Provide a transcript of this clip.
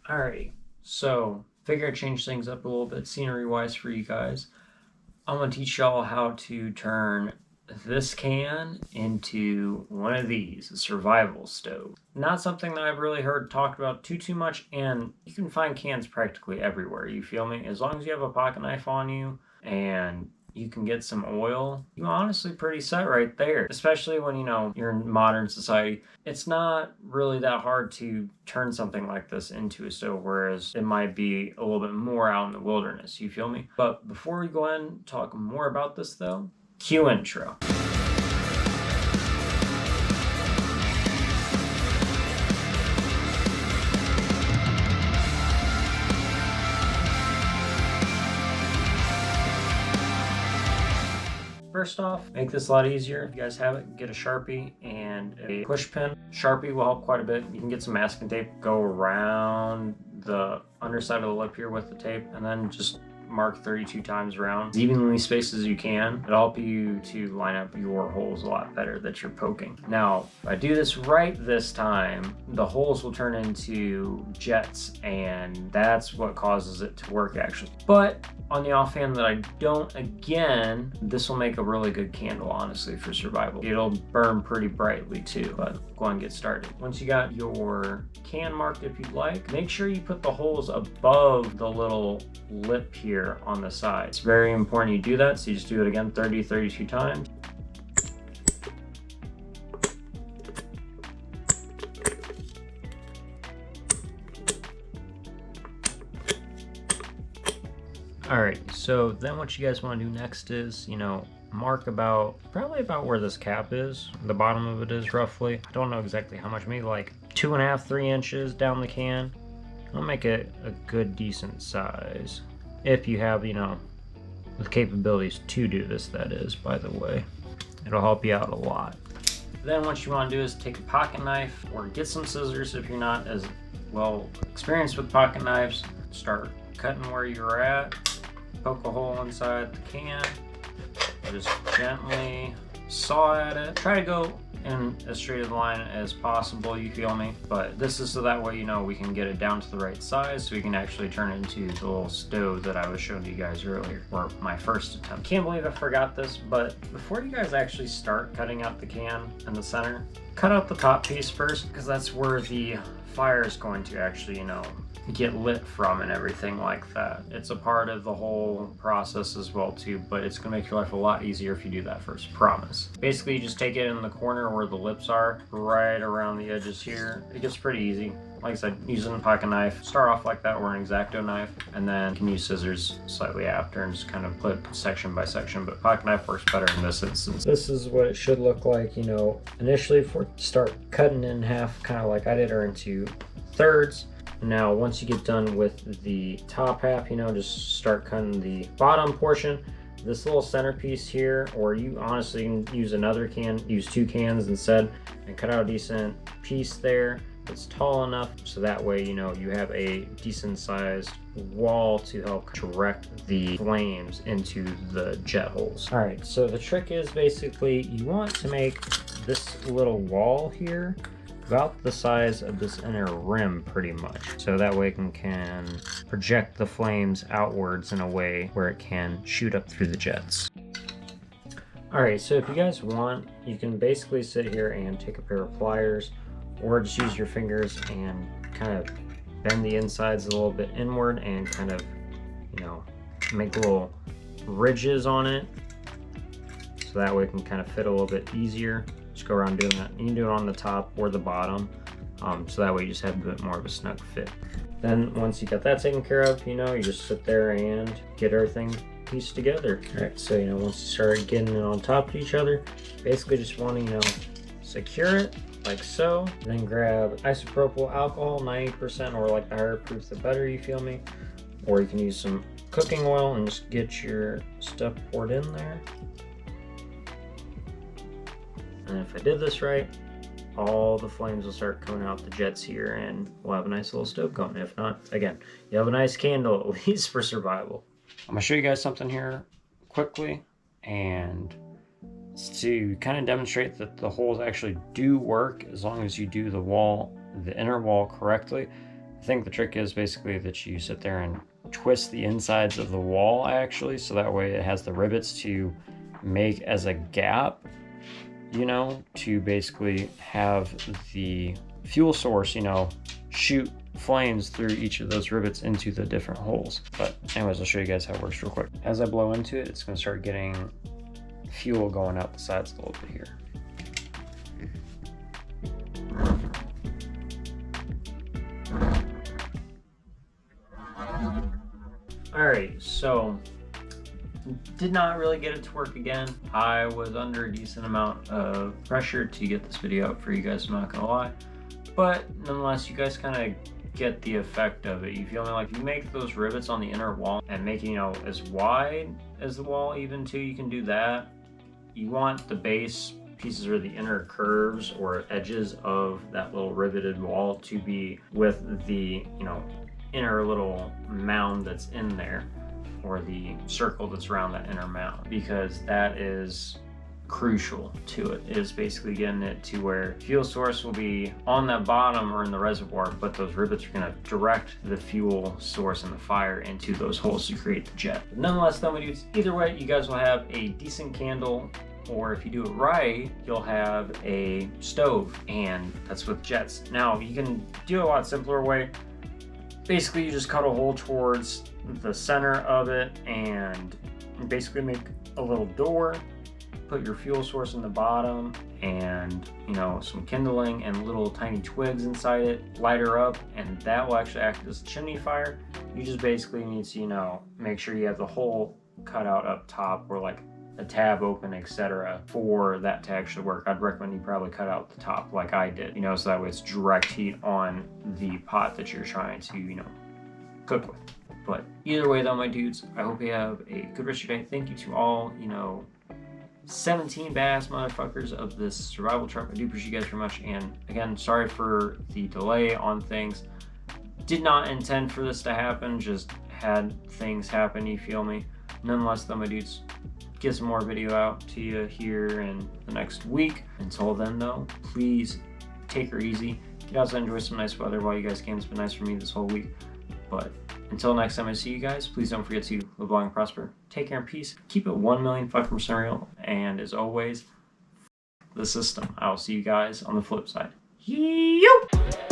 Alrighty, so figure I'd change things up a little bit scenery-wise for you guys. I'm gonna teach y'all how to turn this can into one of these, a survival stove. Not something that I've really heard talked about too much, and you can find cans practically everywhere, you feel me? As long as you have a pocket knife on you and you can get some oil, you're honestly pretty set right there. Especially when, you're in modern society. It's not really that hard to turn something like this into a stove, whereas it might be a little bit more out in the wilderness, you feel me? But before we go in and talk more about this though, cue intro. First off, make this a lot easier. If you guys have it, get a Sharpie and a push pin. Sharpie will help quite a bit. You can get some masking tape, go around the underside of the lip here with the tape, and then just mark 32 times around, as evenly spaced as you can. It'll help you to line up your holes a lot better that you're poking. Now, if I do this right this time, the holes will turn into jets, and that's what causes it to work actually. But on the offhand that I don't, again, this will make a really good candle, honestly, for survival. It'll burn pretty brightly too, but go on and get started. Once you got your can marked, if you'd like, make sure you put the holes above the little lip here on the side. It's very important you do that, so you just do it again 32 times. Alright, so then what you guys want to do next is, mark probably about where this cap is, the bottom of it is roughly. I don't know exactly how much, maybe like 2.5, 3 inches down the can. I'll make it a good decent size. If you have, the capabilities to do this, that is, by the way. It'll help you out a lot. Then what you want to do is take a pocket knife or get some scissors if you're not as well experienced with pocket knives. Start cutting where you're at. Poke a hole inside the can. Just gently saw at it. Try to go in as straight of a line as possible, you feel me? But this is so that way, we can get it down to the right size so we can actually turn it into the little stove that I was showing you guys earlier, or my first attempt. Can't believe I forgot this, but before you guys actually start cutting out the can in the center, cut out the top piece first, because that's where the fire is going to actually, get lit from and everything like that. It's a part of the whole process as well too, but it's gonna make your life a lot easier if you do that first, promise. Basically, you just take it in the corner where the lips are, right around the edges here. It gets pretty easy. Like I said, using a pocket knife, start off like that, or an X-Acto knife, and then you can use scissors slightly after and just kind of put section by section, but pocket knife works better in this instance. This is what it should look like, initially for start cutting in half, kind of like I did, or into thirds. Now, once you get done with the top half, just start cutting the bottom portion. This little centerpiece here, or you honestly can use another can, use 2 cans instead, and cut out a decent piece there that's tall enough so that way, you have a decent sized wall to help direct the flames into the jet holes. All right, so the trick is basically you want to make this little wall here about the size of this inner rim pretty much, so that way it can project the flames outwards in a way where it can shoot up through the jets. Alright, so if you guys want, you can basically sit here and take a pair of pliers, or just use your fingers and kind of bend the insides a little bit inward and kind of, make little ridges on it, so that way it can kind of fit a little bit easier. Just go around doing that. You can do it on the top or the bottom, so that way you just have a bit more of a snug fit. Then once you got that taken care of, you just sit there and get everything pieced together. All right, so once you start getting it on top of each other, basically just want to secure it like so. Then grab isopropyl alcohol, 90%, or like the higher proof the better, you feel me? Or you can use some cooking oil and just get your stuff poured in there. And if I did this right, all the flames will start coming out the jets here and we'll have a nice little stove going. If not, again, you have a nice candle at least for survival. I'm gonna show you guys something here quickly, and to kind of demonstrate that the holes actually do work as long as you do the inner wall correctly. I think the trick is basically that you sit there and twist the insides of the wall actually, so that way it has the rivets to make as a gap, you know, to basically have the fuel source, you know, shoot flames through each of those rivets into the different holes. But anyways, I'll show you guys how it works real quick. As I blow into it, it's going to start getting fuel going out the sides a little bit here. Alright, so did not really get it to work again. I was under a decent amount of pressure to get this video up for you guys, I'm not gonna lie. But nonetheless, you guys kind of get the effect of it. You feel me? Like, you make those rivets on the inner wall and make it, you know, as wide as the wall even too, you can do that. You want the base pieces or the inner curves or edges of that little riveted wall to be with the, you know, inner little mound that's in there, or the circle that's around that inner mound, because that is crucial to it. It is basically getting it to where fuel source will be on that bottom or in the reservoir, but those rivets are going to direct the fuel source and the fire into those holes to create the jet. But nonetheless, though, my dudes, either way, you guys will have a decent candle, or if you do it right, you'll have a stove, and that's with jets. Now, you can do it a lot simpler way. Basically, you just cut a hole towards the center of it and basically make a little door, put your fuel source in the bottom, and, you know, some kindling and little tiny twigs inside it, light her up, and that will actually act as a chimney fire. You just basically need to, you know, make sure you have the hole cut out up top, or like a tab open, etc. for that to actually work. I'd recommend you probably cut out the top like I did, you know, so that way it's direct heat on the pot that you're trying to, you know, cook with. But either way though, my dudes, I hope you have a good rest of your day. Thank you to all, you know, 17 badass motherfuckers of this survival truck. I do appreciate you guys very much, and again, sorry for the delay on things. Did not intend for this to happen, just had things happen, you feel me? Nonetheless though, my dudes, get some more video out to you here in the next week. Until then though, please take her easy. Get outside and enjoy some nice weather while you guys can. It's been nice for me this whole week. But until next time I see you guys, please don't forget to live long and prosper. Take care and peace. Keep it 1,000,000 fucking % real. And as always, the system. I'll see you guys on the flip side. Yeeew!